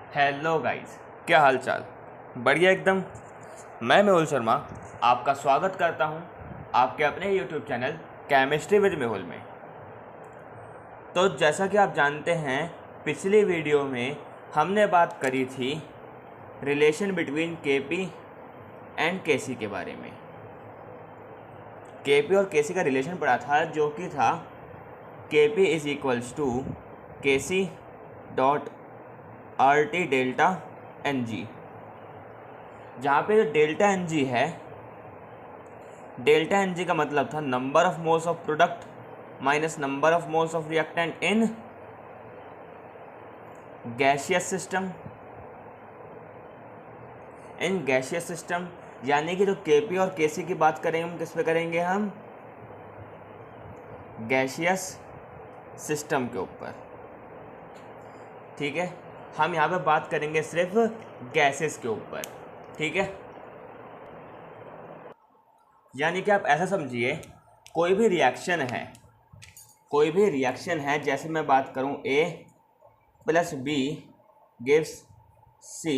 Hello guys, क्या हाल चाल। बढ़िया एकदम। मैं मेहुल शर्मा आपका स्वागत करता हूं आपके अपने YouTube channel chemistry with Mehul में। तो जैसा कि आप जानते हैं, पिछली वीडियो में हमने बात करी थी रिलेशन बिटवीन केपी एंड केसी के बारे में। केपी और केसी का रिलेशन पड़ा था, जो कि था KP is equals to KC dot R T delta N G, जहाँ पे जो डेल्टा एन जी है, डेल्टा एन जी का मतलब था number of moles of product minus number of moles of reactant in gaseous system. In gaseous system यानी कि जो केपी और केसी की बात करेंगे हम किस पे करेंगे, हम गैसियस सिस्टम के ऊपर। ठीक है, हम यहाँ पे बात करेंगे सिर्फ गैसेस के ऊपर। ठीक है, यानी कि आप ऐसा समझिए, कोई भी रिएक्शन है, जैसे मैं बात करूं A plus B gives C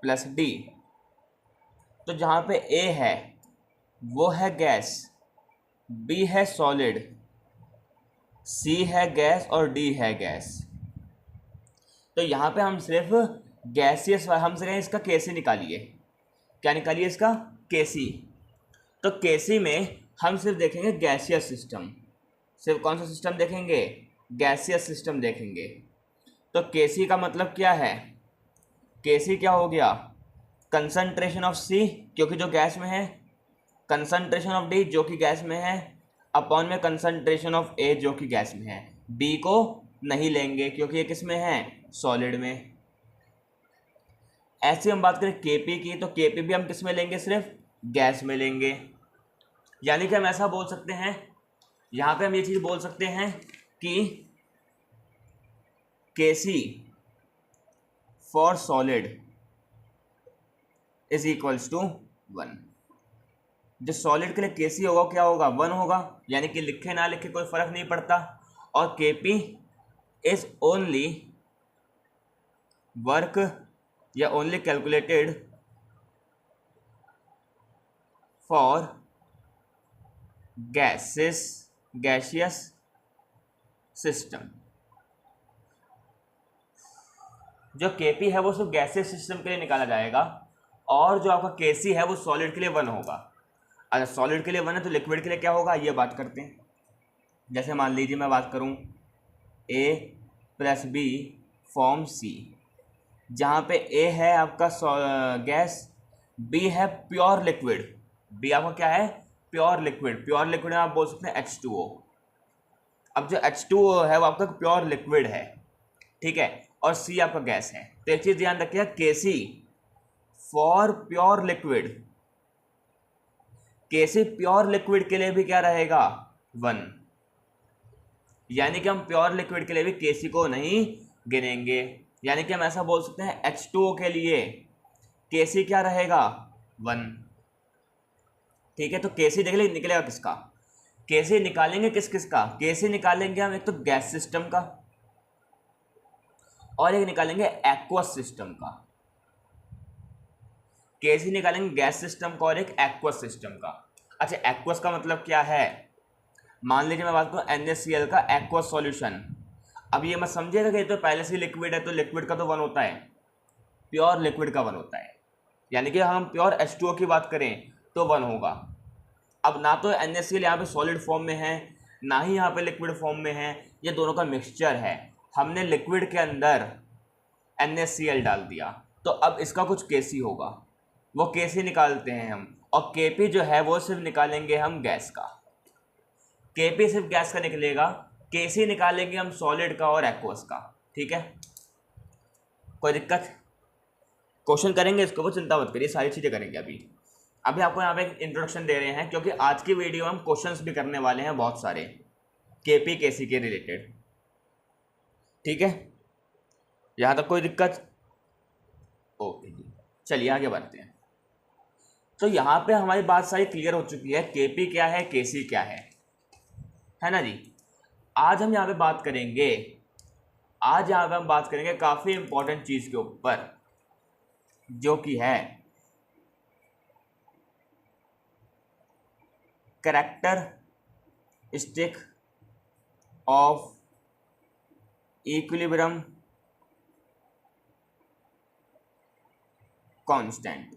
plus D। तो जहाँ पे A है वो है गैस, B है सॉलिड, C है गैस और D है गैस। तो यहाँ पे हम सिर्फ गैसियस, हम से कहें इसका केसी निकालिए। क्या निकालिए? इसका केसी। तो केसी में हम सिर्फ देखेंगे गैसियस सिस्टम। सिर्फ कौन सा सिस्टम देखेंगे? गैसियस सिस्टम देखेंगे। तो केसी का मतलब क्या है? केसी क्या हो गया? कंसंट्रेशन ऑफ सी, क्योंकि जो गैस में है, कंसंट्रेशन ऑफ डी जो कि गैस में है, अपॉन में कंसंट्रेशन ऑफ ए जो कि गैस में है। बी को नहीं लेंगे क्योंकि ये किस में है? सॉलिड में। ऐसे हम बात करें केपी की, तो केपी भी हम किस में लेंगे? सिर्फ गैस में लेंगे। यानी कि हम ऐसा बोल सकते हैं, यहाँ पे हम ये चीज़ बोल सकते हैं कि KC for solid is equals to 1। जो सॉलिड के लिए केसी होगा क्या होगा? 1 होगा। यानी कि लिखे ना लिखे कोई फर्क नहीं पड़ता। और केपी इज ओनली वर्क या only calculated for gaseous system. जो केपी है वो सिर्फ गैसियस सिस्टम के लिए निकाला जाएगा, और जो आपका केसी है वो सॉलिड के लिए 1 होगा। अगर सॉलिड के लिए 1 है तो लिक्विड के लिए क्या होगा, ये बात करते हैं। जैसे मान लीजिए मैं बात करूं A plus B form C, जहाँ पे A है आपका गैस, B है प्योर लिक्विड। B आपका क्या है? Pure liquid. प्योर लिक्विड में आप बोल सकते हैं H2O। अब जो H2O है वो आपका प्योर लिक्विड है, ठीक है, और C आपका गैस है। तो एक चीज़ ध्यान रखिएगा, KC for pure liquid, KC pure liquid के लिए भी क्या रहेगा? 1। यानी कि हम प्योर लिक्विड के लिए भी केसी को नहीं गिनेंगे। यानी कि हम ऐसा बोल सकते हैं H2O के लिए केसी क्या रहेगा? 1। ठीक है, तो केसी देख लीजिए निकलेगा किसका? केसी निकालेंगे किस किस का? केसी निकालेंगे हम एक तो गैस सिस्टम का, और एक निकालेंगे एक्वस सिस्टम का। केसी निकालेंगे गैस सिस्टम का और एक एक्वस सिस्टम का। अच्छा, एक्वस का मतलब क्या है? मान लीजिए मैं बात करूँ NaCl का एक्वस सॉल्यूशन। अब ये मत समझिएगा कि ये तो पहले से लिक्विड है तो लिक्विड का तो 1 होता है, प्योर लिक्विड का 1 होता है। यानी कि हम प्योर H2O की बात करें तो 1 होगा। अब ना तो NaCl यहाँ पे सॉलिड फॉर्म में है, ना ही यहाँ पे लिक्विड फॉर्म में है, ये दोनों का मिक्सचर है। हमने लिक्विड के अंदर NaCl डाल दिया, तो अब इसका कुछ केसी होगा, वो केसी निकालते हैं हम। और केपी जो है वो सिर्फ निकालेंगे हम गैस का। केपी सिर्फ गैस का निकलेगा, केसी निकालेंगे हम सॉलिड का और एक्वस का। ठीक है, कोई दिक्कत? क्वेश्चन करेंगे इसको, वो चिंता मत करिए, सारी चीज़ें करेंगे। अभी आपको यहाँ पे एक इंट्रोडक्शन दे रहे हैं, क्योंकि आज की वीडियो हम क्वेश्चंस भी करने वाले हैं बहुत सारे केपी केसी के रिलेटेड। ठीक है, यहाँ तक कोई दिक्कत? ओके जी, चलिए आगे बढ़ते हैं। तो यहाँ पे हमारी बात सारी क्लियर हो चुकी है, केपी क्या है, केसी क्या है ना जी। आज हम यहाँ पे बात करेंगे आज यहाँ पे हम बात करेंगे काफ़ी इंपॉर्टेंट चीज़ के ऊपर, जो कि है characteristic of equilibrium constant.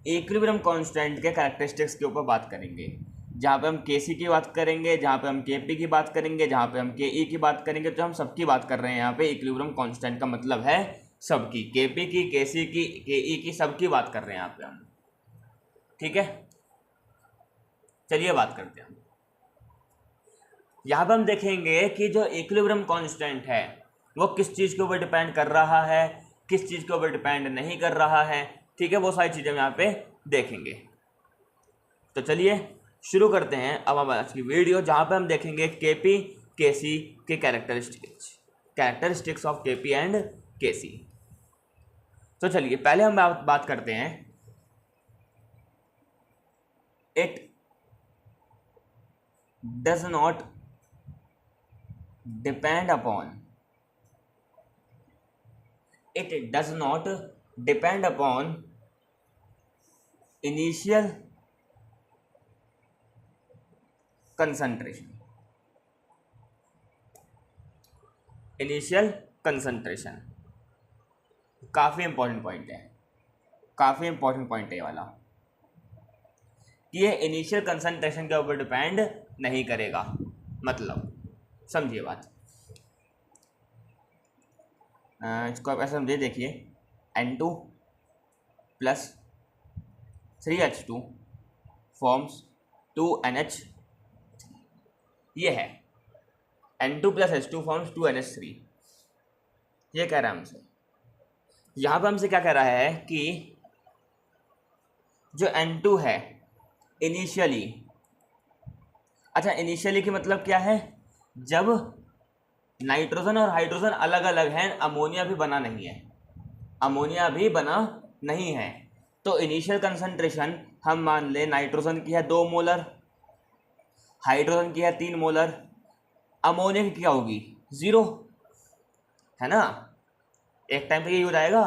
Equilibrium constant के कैरेक्टरिस्टिक्स के ऊपर बात करेंगे, जहाँ पे हम केसी की बात करेंगे, जहाँ पे हम केपी की बात करेंगे, जहाँ पे हम केई की बात करेंगे। तो हम सबकी बात कर रहे हैं यहाँ पे। इक्विलिब्रियम कांस्टेंट का मतलब है सबकी, केपी की, केसी की, केई की, सबकी बात कर रहे हैं यहाँ पे हम। ठीक है, चलिए बात करते हैं। यहाँ पे हम देखेंगे कि जो इक्विलिब्रियम कांस्टेंट है वो किस चीज़ के ऊपर डिपेंड कर रहा है, किस चीज़ के ऊपर डिपेंड नहीं कर रहा है। ठीक है, वो सारी चीज़ें हम यहाँ पे देखेंगे। तो चलिए शुरू करते हैं अब हम आज की वीडियो, जहाँ पे हम देखेंगे केपी केसी के कैरेक्टरिस्टिक्स ऑफ केपी एंड केसी। तो चलिए पहले हम बात करते हैं it does not depend upon initial concentration. काफ़ी इंपॉर्टेंट पॉइंट है ये वाला, कि ये इनिशियल कंसंट्रेशन के ऊपर डिपेंड नहीं करेगा। मतलब समझिए बात, इसको आप ऐसा समझिए, देखिए N2 + 3H2 फॉर्म्स 2NH, ये है N2 + H2 फॉर्म्स 2NH3। ये कह रहा है हमसे, यहाँ पर हमसे क्या कह रहा है कि जो N2 है इनिशियली, अच्छा इनिशियली की मतलब क्या है, जब नाइट्रोजन और हाइड्रोजन अलग अलग हैं, अमोनिया भी बना नहीं है, तो इनिशियल कंसंट्रेशन हम मान ले नाइट्रोजन की है 2 मोलर, हाइड्रोजन की है 3 मोलर, अमोनिया की क्या होगी 0, है ना। एक टाइम पे यही हो जाएगा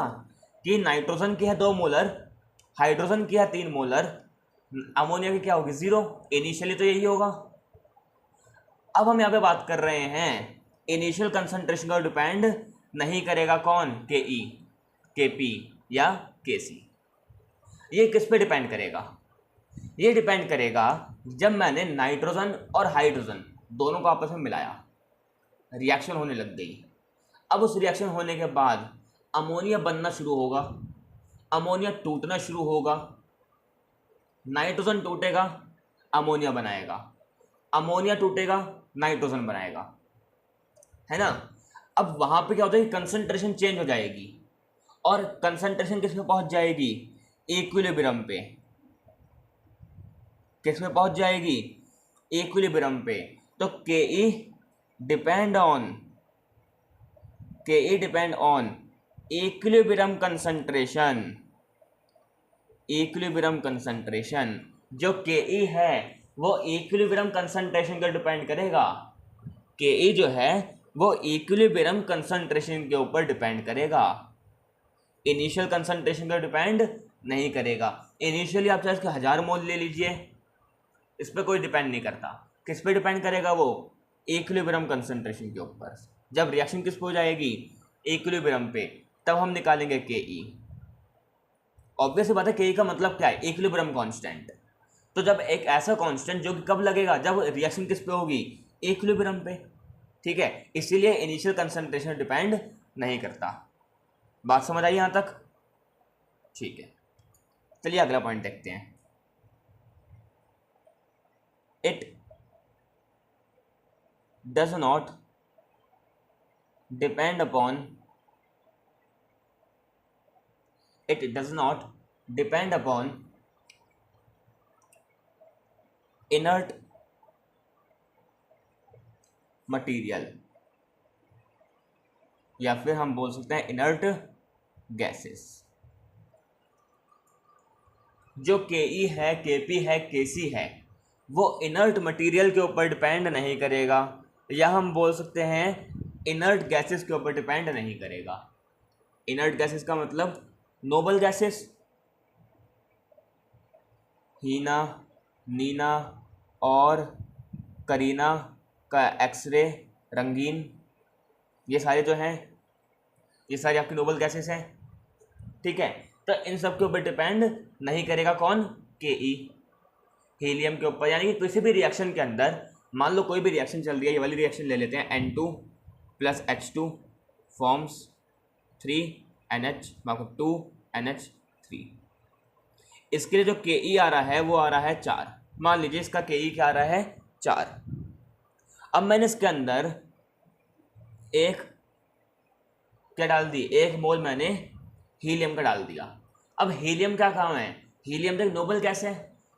कि नाइट्रोजन की है 2 मोलर, हाइड्रोजन की है 3 मोलर, अमोनिया की क्या होगी 0। इनिशियली तो यही होगा। अब हम यहाँ पे बात कर रहे हैं इनिशियल कंसंट्रेशन का डिपेंड नहीं करेगा कौन, केई, केपी या केसी। ये किस पे डिपेंड करेगा, ये डिपेंड करेगा जब मैंने नाइट्रोजन और हाइड्रोजन दोनों को आपस में मिलाया, रिएक्शन होने लग गई। अब उस रिएक्शन होने के बाद अमोनिया बनना शुरू होगा, अमोनिया टूटना शुरू होगा, नाइट्रोजन टूटेगा, अमोनिया बनाएगा, अमोनिया टूटेगा, नाइट्रोजन बनाएगा, है ना। अब वहाँ पे क्या होता है कि कंसंट्रेशन चेंज हो जाएगी, और कंसंट्रेशन किस में पहुँच जाएगी, इक्विलिब्रियम पे। किस में पहुँच जाएगी, इक्विलिब्रियम पे। तो के डिपेंड ऑन इक्विलिब्रियम कंसंट्रेशन। जो के है वो इक्विलिब्रियम कंसंट्रेशन का डिपेंड करेगा। के जो है वो इक्विलिब्रियम कंसंट्रेशन के ऊपर डिपेंड करेगा, इनिशियल कंसंट्रेशन का डिपेंड नहीं करेगा। इनिशियली आप चाहे इसके 1000 मोल ले लीजिए, इस पर कोई डिपेंड नहीं करता। किस पे डिपेंड करेगा वो, इक्विलिब्रियम कंसंट्रेशन के ऊपर। जब रिएक्शन किस पे हो जाएगी, इक्विलिब्रियम पे, तब हम निकालेंगे के ई। ऑब्वियस बात है, के ई का मतलब क्या है, इक्विलिब्रियम कांस्टेंट। तो जब एक ऐसा कांस्टेंट जो कि कब लगेगा, जब रिएक्शन किस पे होगी, इक्विलिब्रियम पे। ठीक है, इसीलिए इनिशियल कंसंट्रेशन डिपेंड नहीं करता। बात समझ आई यहाँ तक? ठीक है, चलिए अगला पॉइंट देखते हैं। It does not depend upon inert material, या फिर हम बोल सकते हैं इनर्ट गैसेस। जो केई है, केपी है, केसी है, वो इनर्ट मटेरियल के ऊपर डिपेंड नहीं करेगा, या हम बोल सकते हैं इनर्ट गैसेस के ऊपर डिपेंड नहीं करेगा। इनर्ट गैसेस का मतलब नोबल गैसेस, हीना, नीना और करीना का एक्सरे, रंगीन, ये सारे जो हैं ये सारी आपकी नोबल गैसेस हैं। ठीक है, तो इन सब के ऊपर डिपेंड नहीं करेगा कौन, के ई, हीलियम के ऊपर। यानी कि किसी भी रिएक्शन के अंदर मान लो कोई भी रिएक्शन चल रही है, ये वाली रिएक्शन ले लेते हैं, N2 + H2 फॉर्म्स 3NH, मतलब 2NH3। इसके लिए जो के ई आ रहा है वो आ रहा है 4। मान लीजिए इसका के ई क्या आ रहा है, 4। अब मैंने इसके अंदर एक क्या डाल दी, 1 मोल मैंने हीलियम का डाल दिया। अब हीलियम क्या काम है, हीलियम तो एक नोबल गैस है,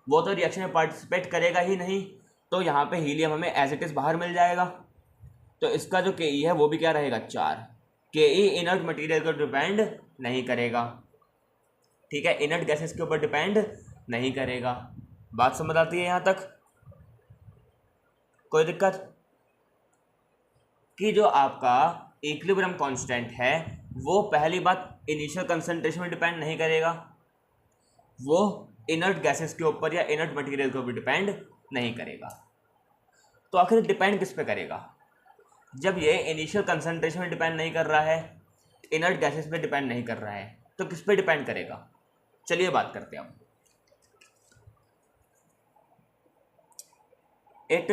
वो तो रिएक्शन में पार्टिसिपेट करेगा ही नहीं, तो यहाँ पे हीलियम हमें एज इट इज बाहर मिल जाएगा। तो इसका जो के ई है वो भी क्या रहेगा, 4। के ई इनर्ट मटेरियल को डिपेंड नहीं करेगा। ठीक है, इनर्ट गैसेस के ऊपर डिपेंड नहीं करेगा। बात समझ आती है यहाँ तक, कोई दिक्कत? कि जो आपका इक्विलिब्रियम कांस्टेंट है वो पहली बात इनिशियल कंसंट्रेशन में डिपेंड नहीं करेगा, वो इनर्ट गैसेस के ऊपर या इनर्ट मटेरियल के ऊपर डिपेंड नहीं करेगा। तो आखिर डिपेंड किस पे करेगा? जब ये इनिशियल कंसंट्रेशन में डिपेंड नहीं कर रहा है, इनर्ट गैसेस पे डिपेंड नहीं कर रहा है, तो किस पे डिपेंड करेगा? चलिए बात करते हैं अब। It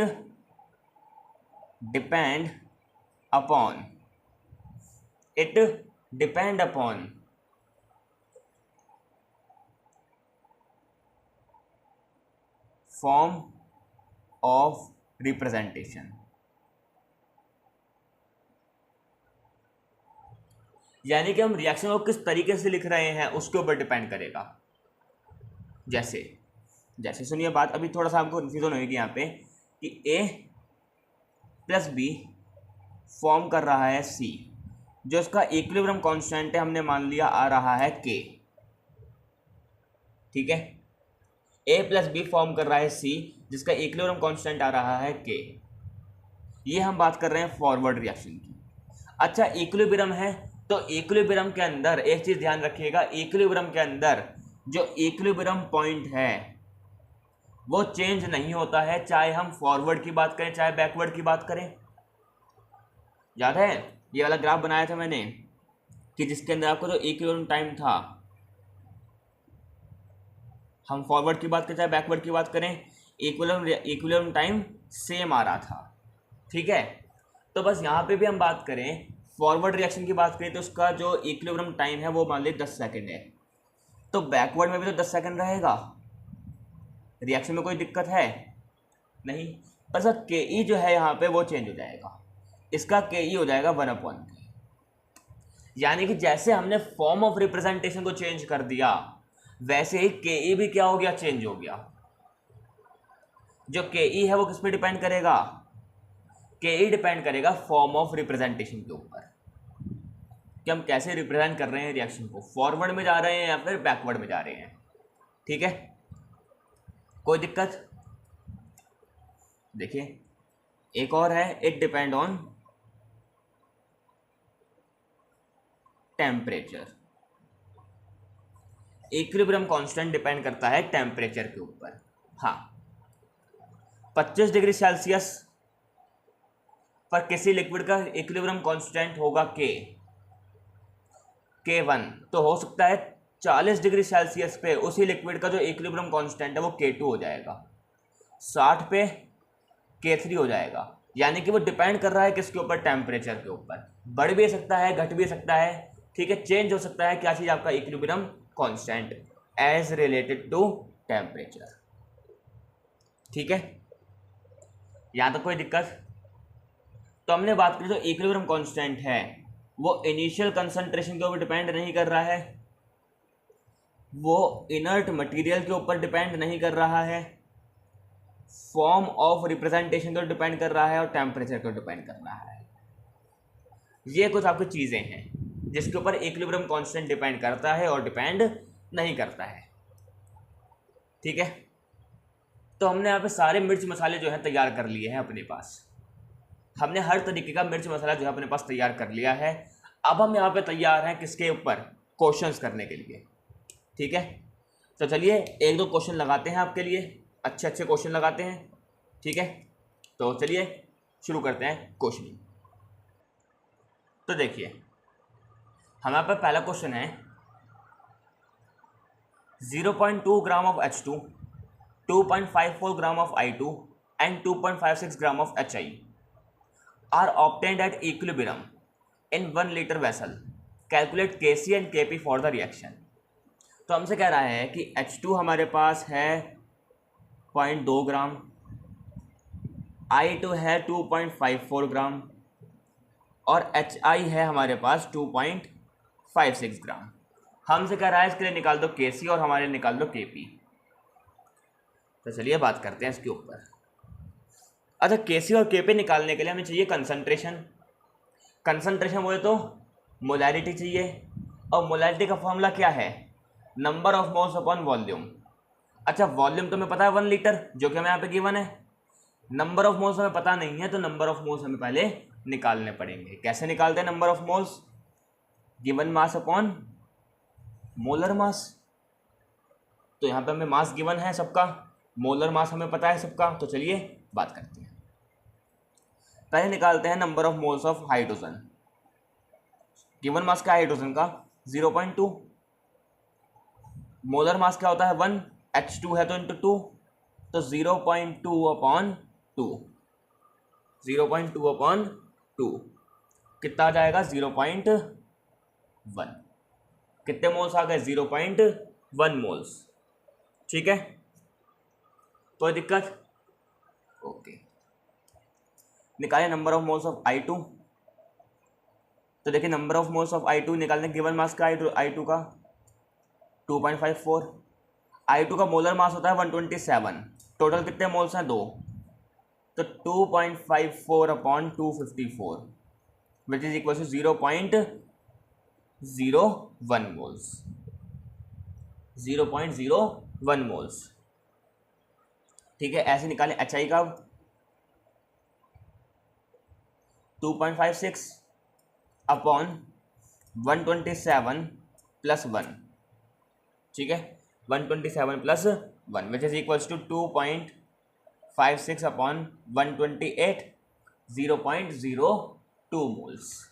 depend upon form of representation. यानी कि हम रिएक्शन को किस तरीके से लिख रहे हैं उसके ऊपर डिपेंड करेगा। जैसे सुनिए बात, अभी थोड़ा सा आपको कन्फ्यूजन होगी यहाँ पे कि A + B फॉर्म कर रहा है C, जो इसका इक्विलिब्रियम कांस्टेंट है हमने मान लिया आ रहा है K। ठीक है, A + B फॉर्म कर रहा है C, जिसका इक्विलिब्रियम कांस्टेंट आ रहा है K। ये हम बात कर रहे हैं फॉरवर्ड रिएक्शन की। अच्छा, इक्विलिब्रियम है तो इक्विलिब्रियम के अंदर एक चीज ध्यान रखिएगा, इक्विलिब्रियम के अंदर जो इक्विलिब्रियम पॉइंट है वो चेंज नहीं होता है, चाहे हम फॉरवर्ड की बात करें चाहे बैकवर्ड की बात करें। याद है ये वाला ग्राफ बनाया था मैंने कि जिसके अंदर आपको जो इक्विलिब्रियम टाइम था, हम फॉरवर्ड की बात करें चाहे बैकवर्ड की बात करें, इक्विलिब्रियम टाइम सेम आ रहा था। ठीक है, तो बस यहाँ पे भी हम बात करें फॉरवर्ड रिएक्शन की बात करें तो उसका जो इक्विलिब्रियम टाइम है वो मान लीजिए 10 सेकेंड है, तो बैकवर्ड में भी तो 10 सेकेंड रहेगा। रिएक्शन में कोई दिक्कत है नहीं, बस के ई जो है यहाँ पे वो चेंज हो जाएगा, इसका के ई हो जाएगा 1/K। यानी कि जैसे हमने फॉर्म ऑफ रिप्रेजेंटेशन को चेंज कर दिया वैसे ही के ई भी क्या हो गया, चेंज हो गया। जो के ई है वो किस पे डिपेंड करेगा, के ई डिपेंड करेगा फॉर्म ऑफ रिप्रेजेंटेशन के ऊपर कि हम कैसे रिप्रेजेंट कर रहे हैं रिएक्शन को, फॉरवर्ड में जा रहे हैं या फिर बैकवर्ड में जा रहे हैं। ठीक है, कोई दिक्कत? देखिए एक और है, it depend on temperature. Equilibrium constant depend करता है टेम्परेचर के ऊपर। हाँ, 25 डिग्री सेल्सियस पर किसी लिक्विड का इक्विलिब्रियम कांस्टेंट होगा K1, तो हो सकता है 40 डिग्री सेल्सियस पे उसी लिक्विड का जो इक्विलिब्रियम कांस्टेंट है वो K2 हो जाएगा, 60 पे K3 हो जाएगा। यानी कि वो डिपेंड कर रहा है किसके ऊपर, टेम्परेचर के ऊपर। बढ़ भी सकता है घट भी सकता है, ठीक है, चेंज हो सकता है क्या चीज़, आपका equilibrium constant as related to temperature. ठीक है, यहाँ तक कोई दिक्कत? तो हमने बात की जो इक्विलिब्रियम कांस्टेंट है वो इनिशियल कंसंट्रेशन के ऊपर डिपेंड नहीं कर रहा है, वो इनर्ट मटेरियल के ऊपर डिपेंड नहीं कर रहा है, फॉर्म ऑफ रिप्रेजेंटेशन को डिपेंड कर रहा है और टेम्परेचर को डिपेंड कर रहा है। ये कुछ आपकी चीज़ें हैं जिसके ऊपर इक्विलिब्रियम कांस्टेंट डिपेंड करता है और डिपेंड नहीं करता है। ठीक है, तो हमने यहाँ पे सारे मिर्च मसाले जो हैं तैयार कर लिए हैं अपने पास। हमने हर तरीके का मिर्च मसाला जो है अपने पास तैयार कर लिया है। अब हम यहाँ पे तैयार हैं किसके ऊपर, क्वेश्चंस करने के लिए। ठीक है, तो चलिए एक दो क्वेश्चन लगाते हैं आपके लिए, अच्छे अच्छे क्वेश्चन लगाते हैं। ठीक है, तो चलिए शुरू करते हैं क्वेश्चन। तो देखिए हमारे पास पहला क्वेश्चन है 0.2 gram of H2, 2.54 gram of I2 and 2.56 gram of HI are obtained at equilibrium in 1 liter vessel. Calculate Kc and Kp for the reaction. तो हमसे कह रहा है कि H2 हमारे पास है 0.2 ग्राम, I2 है 2.54 ग्राम और HI है हमारे पास 2.56 ग्राम। हमसे कह रहा है इसके लिए निकाल दो Kc और हमारे लिए निकाल दो Kp। तो चलिए बात करते हैं इसके ऊपर। अच्छा, Kc और Kp निकालने के लिए हमें चाहिए कंसंट्रेशन। कंसंट्रेशन बोले तो मोलैरिटी चाहिए, और मोलैरिटी का फॉर्मूला क्या है, number of moles upon volume. अच्छा, वॉल्यूम तो हमें पता है 1 लीटर, जो कि हमें यहाँ पे गिवन है। नंबर ऑफ मोल्स हमें पता नहीं है, तो नंबर ऑफ मोल्स हमें पहले निकालने पड़ेंगे। कैसे निकालते हैं number of moles, given mass upon molar mass. तो यहाँ पे हमें मास गिवन है सबका, मोलर मास हमें पता है सबका। तो चलिए बात करते हैं। पहले निकालते हैं number of moles of hydrogen. Given mass क्या है हाइड्रोजन का, 0.2। मोलर मास क्या होता है 1, H2 है तो इंटू 2, तो 0.2 अपॉन 2, 0.2 अपॉन 2 कितना आ जाएगा 0.1। कितने मोल्स आ गए, 0.1 मोल्स। ठीक है, कोई दिक्कत, ओके। निकालें number of moles of I2। तो देखिए number of moles of I2 निकालने, गिवन मास का I2 का 2.54, I2 का मोलर मास होता है 127, टोटल कितने मोल्स हैं 2, तो 2.54 upon 254 which is equal to 0.01 moles, 0.01 moles. ठीक है, ऐसे निकालें HI का 2.56 अपॉन 127 प्लस 1। ठीक है, 127 plus 1 which is equals to 2.56 upon 128, 0.02 moles.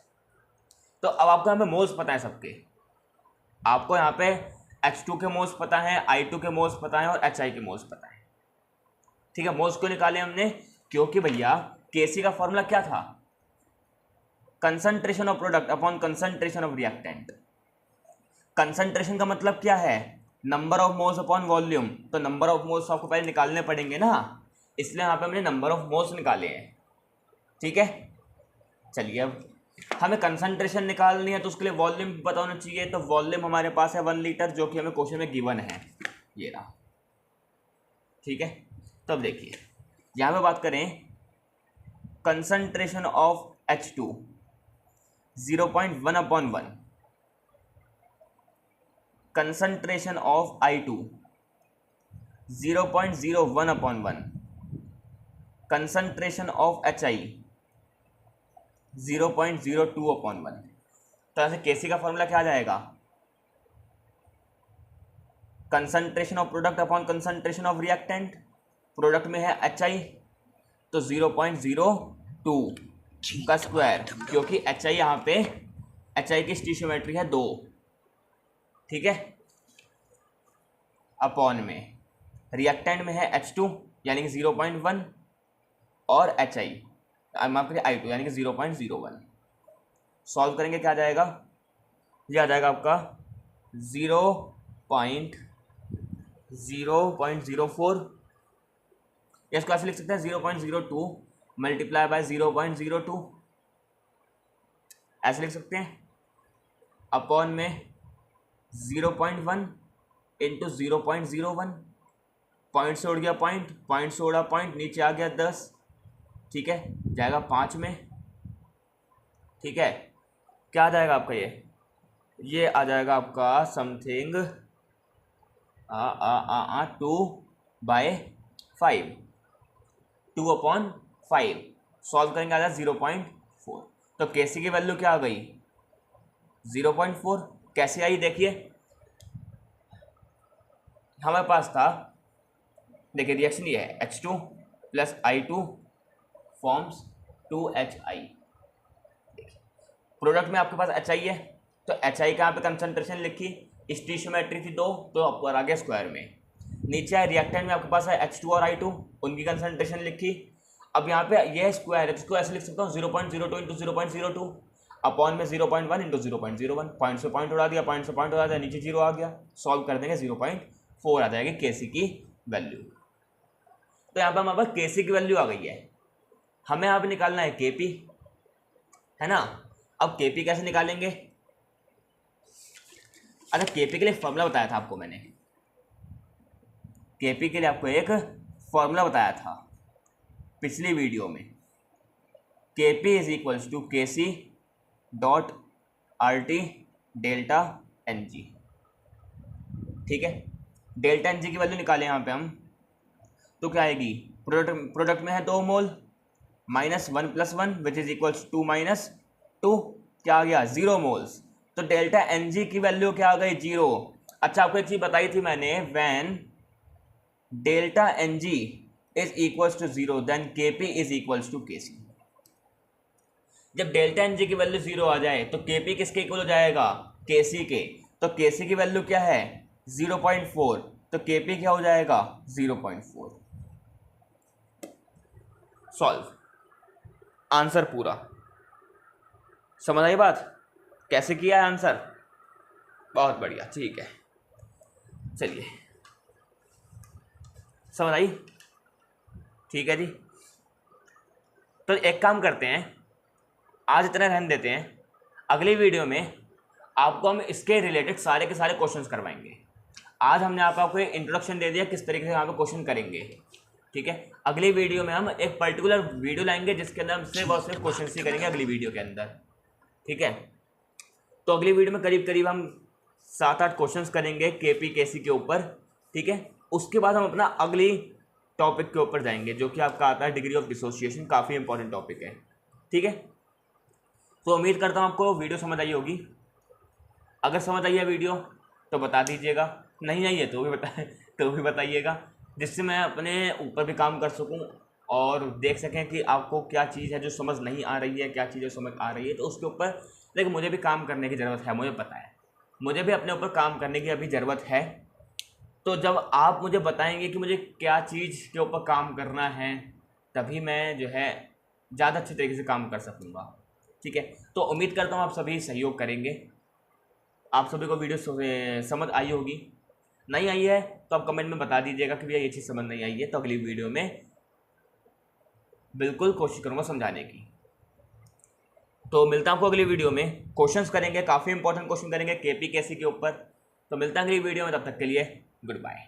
तो अब आपको यहाँ पे मोल्स पता है सबके, आपको यहाँ पे H2 के मोल्स पता है, I2 के मोल्स पता है और HI के मोल्स पता है। ठीक है, मोल्स क्यों निकाले हमने, क्योंकि भैया Kc का फॉर्मूला क्या था, concentration of product upon concentration of reactant. Concentration का मतलब क्या है, number of moles upon volume. तो नंबर ऑफ मोल्स आपको पहले निकालने पड़ेंगे ना, इसलिए यहाँ पे हमने नंबर ऑफ मोल्स निकाले हैं। ठीक है, चलिए अब हमें कंसंट्रेशन निकालनी है तो उसके लिए वॉल्यूम पता होना चाहिए। तो वॉल्यूम हमारे पास है 1 लीटर, जो कि हमें क्वेश्चन में गिवन है, ये रहा। ठीक है, तो अब देखिए यहाँ पे बात करें concentration of H2 0.1 upon 1, concentration of I2 0.01 upon 1, concentration of HI 0.02 upon 1। तो ऐसे Kc का फॉर्मूला क्या आ जाएगा, concentration of product upon concentration of reactant. Product में है HI, तो 0.02 का स्क्वायर, क्योंकि HI यहाँ पे HI की स्टीशियोमेट्री है 2। ठीक है, अपॉन में रिएक्टेंट में है H2 यानी कि 0.1 और HI माफ करिए I2 यानी कि 0.01। सॉल्व करेंगे क्या आ जाएगा, ये आ जाएगा आपका 0.04, या इसको ऐसे लिख सकते हैं 0.02 मल्टीप्लाई बाय 0.02, ऐसे लिख सकते हैं, अपॉन में 0.1 इंटू 0.01, पॉइंट से उड़ गया पॉइंट, पॉइंट से उड़ा पॉइंट, नीचे आ गया 10। ठीक है, जाएगा 5 में। ठीक है, क्या आ जाएगा आपका, ये आ जाएगा आपका समथिंग 2/5, 2/5। सॉल्व करेंगे आ जाए 0.4। तो के सी की वैल्यू क्या आ गई 0.4। कैसे आई देखिए, हमारे पास था, देखिए रिएक्शन ये है H2 plus I2 forms 2HI। Product में आपके पास HI है, तो HI का यहाँ पे कंसंट्रेशन लिखी, स्टीशियोमेट्री थी 2 तो ऊपर आ गया स्क्वायर में। नीचे है रिएक्टेंट में आपके पास है H2 और I2, उनकी कंसंट्रेशन लिखी। अब यहाँ पे ये स्क्वायर है, इसको ऐसे लिख सकता हूँ 0.02 इंटू 0.02 अपॉन में 0.1 इंटू 0.01। पॉइंट से पॉइंट उड़ा दिया, पॉइंट से पॉइंट उड़ा दिया, नीचे 0 आ गया। सॉल्व कर देंगे 0.4 आ जाएगी केसी की वैल्यू। तो यहाँ पर हमारे पास केसी की वैल्यू आ गई है, हमें यहाँ पे निकालना है केपी, है ना। अब केपी कैसे निकालेंगे, अच्छा केपी के लिए फॉर्मूला बताया था आपको मैंने, केपी के लिए आपको एक फॉर्मूला बताया था पिछली वीडियो में। KP is equals to KC dot R T delta N G, ठीक है। डेल्टा एन जी की वैल्यू निकालें यहाँ पे हम, तो क्या आएगी, प्रोडक्ट में है 2 मोल -1 + 1 विच इज इक्वल्स 2 - 2, क्या आ गया 0 मोल्स। तो डेल्टा एन जी की वैल्यू क्या आ गई 0। अच्छा आपको एक चीज बताई थी मैंने, when delta N g is equals to 0 then KP is equals to KC. जब डेल्टा एन जी की वैल्यू 0 आ जाए तो केपी किसके इक्वल हो जाएगा, केसी के। तो केसी की वैल्यू क्या है 0.4, तो केपी क्या हो जाएगा 0.4। सॉल्व, आंसर पूरा। समझ आई बात, कैसे किया है आंसर, बहुत बढ़िया, ठीक है। चलिए समझ आई, ठीक है जी। तो एक काम करते हैं, आज इतना रहने देते हैं, अगली वीडियो में आपको हम इसके रिलेटेड सारे के सारे क्वेश्चंस करवाएंगे। आज हमने आपको एक इंट्रोडक्शन दे दिया किस तरीके से यहाँ पे क्वेश्चन करेंगे, ठीक है। अगली वीडियो में हम एक पर्टिकुलर वीडियो लाएंगे जिसके अंदर हम सिर्फ क्वेश्चन ही करेंगे अगली वीडियो के अंदर, ठीक है। तो अगली वीडियो में करीब करीब हम 7-8 क्वेश्चंस करेंगे केपी केसी के ऊपर, ठीक है। उसके बाद हम अपना अगली टॉपिक के ऊपर जाएंगे जो कि आपका आता है डिग्री ऑफ डिसोसिएशन, काफ़ी इंपॉर्टेंट टॉपिक है, ठीक है। तो उम्मीद करता हूँ आपको वीडियो समझ आई होगी। अगर समझ आई है वीडियो तो बता दीजिएगा, नहीं आई है तो भी बताइएगा, जिससे मैं अपने ऊपर भी काम कर सकूं और देख सकें कि आपको क्या चीज़ है जो समझ नहीं आ रही है, क्या चीज़ जो समझ आ रही है। तो उसके ऊपर देखिए मुझे भी काम करने की ज़रूरत है, मुझे पता है, मुझे भी अपने ऊपर काम करने की अभी ज़रूरत है। तो जब आप मुझे बताएंगे कि मुझे क्या चीज़ के ऊपर काम करना है, तभी मैं जो है ज़्यादा अच्छे तरीके से काम कर सकूँगा, ठीक है। तो उम्मीद करता हूँ आप सभी सहयोग करेंगे। आप सभी को वीडियो समझ आई होगी, नहीं आई है तो आप कमेंट में बता दीजिएगा कि भैया ये चीज़ समझ नहीं आई है, तो अगली वीडियो में बिल्कुल कोशिश करूँगा समझाने की। तो मिलता हूँ आपको अगली वीडियो में, क्वेश्चंस करेंगे, काफ़ी इंपॉर्टेंट क्वेश्चन करेंगे केपी केसी के ऊपर। तो मिलता है अगली वीडियो में, तब तक के लिए गुड बाय।